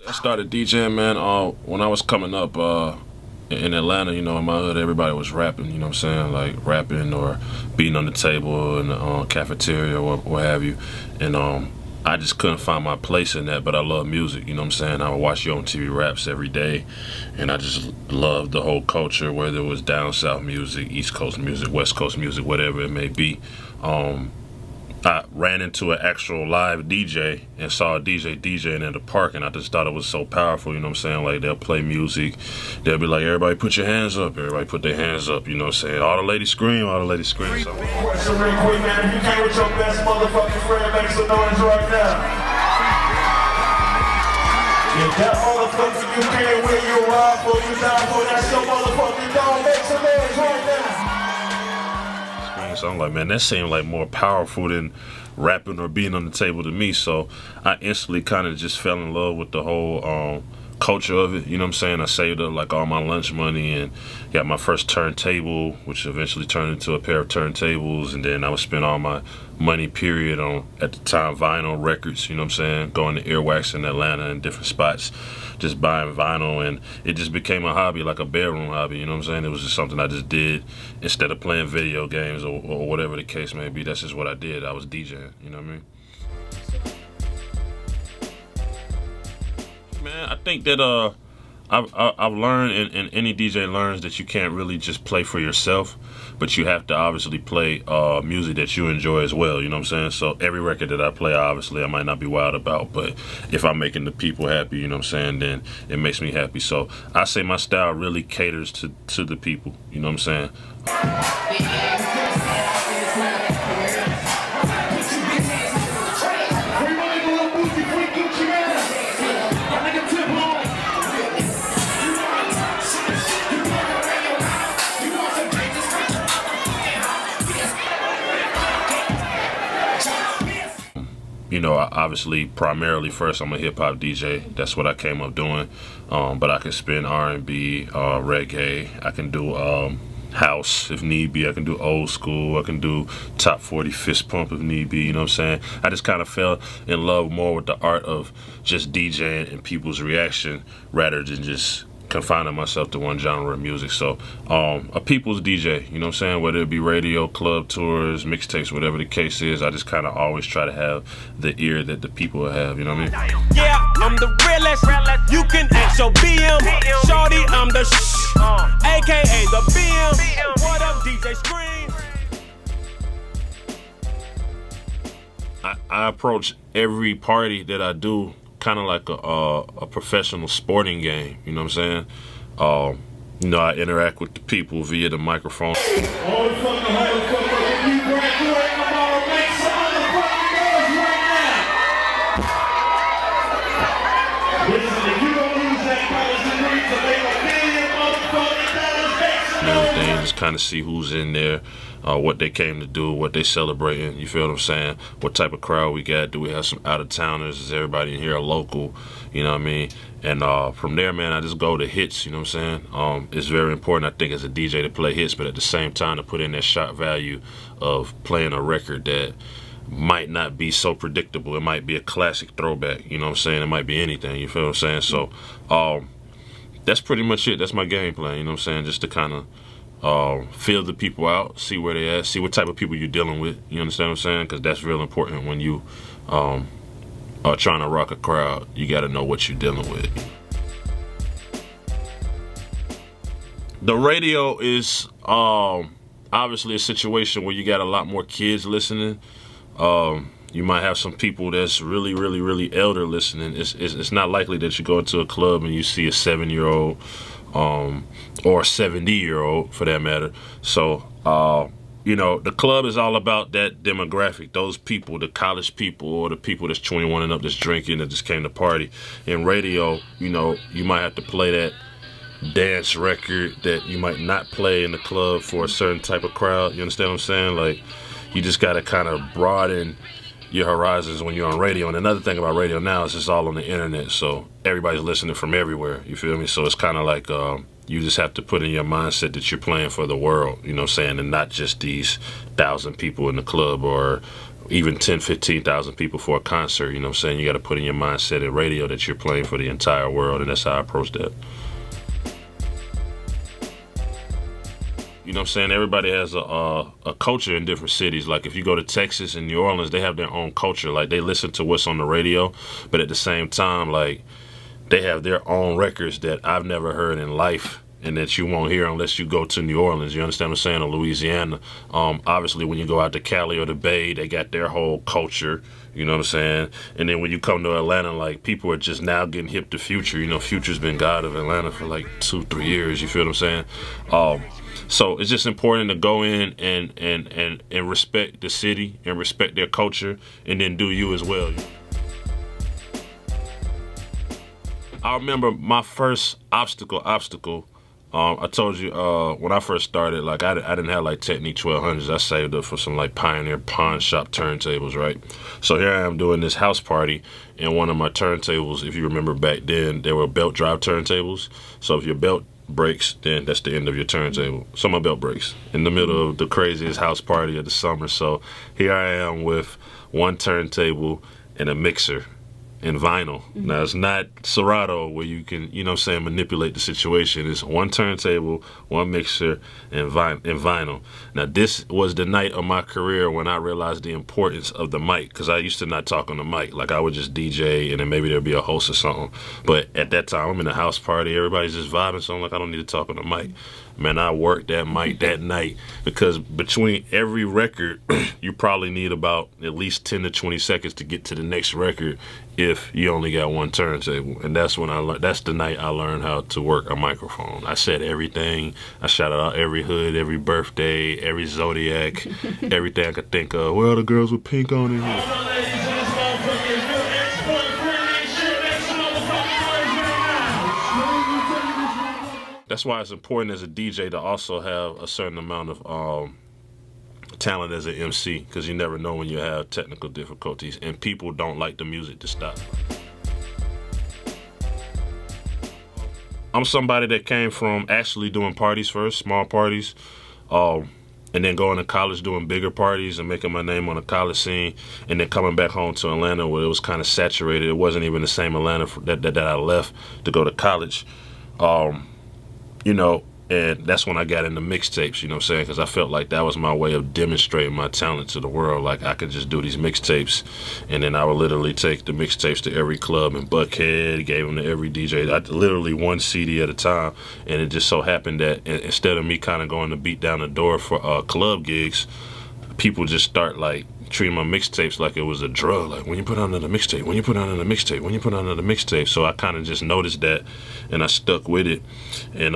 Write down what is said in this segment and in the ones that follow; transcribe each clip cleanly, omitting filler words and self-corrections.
I started DJing, man, when I was coming up in Atlanta, in my hood, everybody was rapping, you know what I'm saying? Like rapping or beating on the table in the cafeteria or what have you. And I just couldn't find my place in that, but I love music, you know what I'm saying? I would watch Yo MTV Raps every day, and I just loved the whole culture, whether it was down south music, East Coast music, West Coast music, whatever it may be. I ran into an actual live DJ and saw a DJ DJing in the park, and I just thought it was so powerful, you know what I'm saying? Like, they'll play music, they'll be like, everybody put your hands up, everybody put their hands up, you know what I'm saying? All the ladies scream, all the ladies scream. So. Question real quick, man. If you came with your best motherfucking friend, make some noise right now. If that motherfucker you came with, you ride for, you die for, that's your motherfucking dog, make some noise right now. So I'm like, man, that seemed like more powerful than rapping or being on the table to me. So I instantly kind of just fell in love with the whole culture of it. You know what I'm saying? I saved up like all my lunch money and got my first turntable, which eventually turned into a pair of turntables. And then I would spend all my money, period, on, at the time, vinyl records. You know what I'm saying? Going to Earwax in Atlanta and different spots, just buying vinyl, and it just became a hobby, like a bedroom hobby, you know what I'm saying? It was just something I just did instead of playing video games or whatever the case may be. That's just what I did. I was DJing, you know what I mean? Man, I think that I've learned, and any DJ learns, that you can't really just play for yourself, but you have to obviously play music that you enjoy as well, you know what I'm saying? So every record that I play, obviously, I might not be wild about, but if I'm making the people happy, you know what I'm saying, then it makes me happy. So I say my style really caters to the people, you know what I'm saying? You know, obviously, primarily, first, I'm a hip-hop DJ. That's what I came up doing. But I can spin R&B, reggae. I can do house if need be. I can do old school. I can do top 40 fist pump if need be. You know what I'm saying? I just kind of fell in love more with the art of just DJing and people's reaction rather than just confining myself to one genre of music. So a people's DJ, you know what I'm saying? Whether it be radio, club tours, mixtapes, whatever the case is, I just kind of always try to have the ear that the people have, you know what I mean? Yeah, I'm the realest. You can ask your BM. Shorty, I'm the AKA the BM. What up, DJ Scream? I approach every party that I do kind of like a professional sporting game, you know what I'm saying? You know, I interact with the people via the microphone. All the fucking motherfuckers, if you graduate tomorrow, make some motherfucking noise right now. Listen, if you don't use that college degree to make $1 million motherfucking make some noise. Everything, just kind of see who's in there, what they came to do, what they celebrating, you feel what I'm saying? What type of crowd we got? Do we have some out-of-towners? Is everybody in here a local? You know what I mean? And from there, man, I just go to hits, you know what I'm saying? It's very important, I think, as a DJ to play hits, but at the same time to put in that shot value of playing a record that might not be so predictable. It might be a classic throwback, you know what I'm saying? It might be anything, you feel what I'm saying? So that's pretty much it. That's my game plan, you know what I'm saying? Just to kind of feel the people out, see where they at, see what type of people you're dealing with, you understand what I'm saying? Because that's real important when you are trying to rock a crowd. You got to know what you're dealing with. The radio is obviously a situation where you got a lot more kids listening. You might have some people that's really, really, really elder listening. It's not likely that you go into a club and you see a 7-year-old or a 70-year-old for that matter. So, you know, the club is all about that demographic, those people, the college people or the people that's 21 and up that's drinking, that just came to party. In radio, you know, you might have to play that dance record that you might not play in the club for a certain type of crowd. You understand what I'm saying? Like, you just got to kind of broaden your horizons when you're on radio. And another thing about radio now is it's all on the internet, so everybody's listening from everywhere, you feel me? So it's kind of like you just have to put in your mindset that you're playing for the world, you know what I'm saying, and not just these 1,000 people in the club or even 10, 15,000 people for a concert. You know what I'm saying? You got to put in your mindset in radio that you're playing for the entire world, and that's how I approach that. You know what I'm saying? Everybody has a culture in different cities. Like if you go to Texas and New Orleans, they have their own culture. Like they listen to what's on the radio, but at the same time, like they have their own records that I've never heard in life and that you won't hear unless you go to New Orleans. You understand what I'm saying? Or Louisiana. Obviously, when you go out to Cali or the Bay, they got their whole culture. You know what I'm saying? And then when you come to Atlanta, like people are just now getting hip to Future. You know, Future's been God of Atlanta for like 2-3 years. You feel what I'm saying? So it's just important to go in and respect the city and respect their culture, and then do you as well. I remember my first obstacle. I told you when I first started, like I didn't have like Technique 1200s. I saved up for some like Pioneer pawn shop turntables, right? So here I am doing this house party, and one of my turntables, if you remember back then, they were belt drive turntables. So if your belt breaks, then that's the end of your turntable. So my belt breaks in the middle of the craziest house party of the summer. So here I am with one turntable and a mixer and vinyl. Mm-hmm. Now it's not Serato where you can, you know what I'm saying, manipulate the situation. It's one turntable, one mixer, and vinyl. Now this was the night of my career when I realized the importance of the mic, because I used to not talk on the mic. Like I would just DJ and then maybe there'd be a host or something. But at that time, I'm in a house party, everybody's just vibing, so I'm like, I don't need to talk on the mic. Man, I worked that mic that night, because between every record, you probably need about at least 10 to 20 seconds to get to the next record if you only got one turntable. And that's when that's the night I learned how to work a microphone. I said everything. I shouted out every hood, every birthday, every Zodiac, everything I could think of. Where are the girls with pink on it? That's why it's important as a DJ to also have a certain amount of talent as an MC, because you never know when you have technical difficulties and people don't like the music to stop. I'm somebody that came from actually doing parties first, small parties, and then going to college doing bigger parties and making my name on the college scene, and then coming back home to Atlanta where it was kind of saturated. It wasn't even the same Atlanta that I left to go to college. You know, and that's when I got into mixtapes, you know what I'm saying? Because I felt like that was my way of demonstrating my talent to the world. Like I could just do these mixtapes, and then I would literally take the mixtapes to every club in Buckhead, gave them to every DJ. I literally one CD at a time, and it just so happened that instead of me kind of going to beat down the door for club gigs, people just start like treating my mixtapes like it was a drug. Like, when you put on another mixtape, when you put on another mixtape, when you put on another mixtape. So I kind of just noticed that, and I stuck with it. And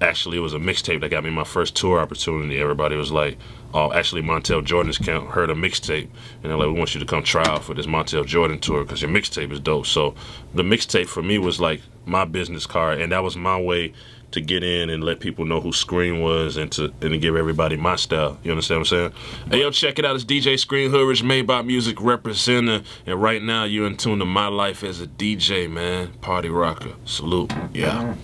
actually, it was a mixtape that got me my first tour opportunity. Everybody was like, actually, Montel Jordan's camp heard a mixtape, and they're like, we want you to come try out for this Montel Jordan tour because your mixtape is dope. So the mixtape for me was like my business card, and that was my way to get in and let people know who Scream was, and to give everybody my style. You understand what I'm saying? Hey, yo, check it out. It's DJ Scream Hood, Made by Music representing, and right now you're in tune to my life as a DJ, man. Party rocker. Salute. Yeah.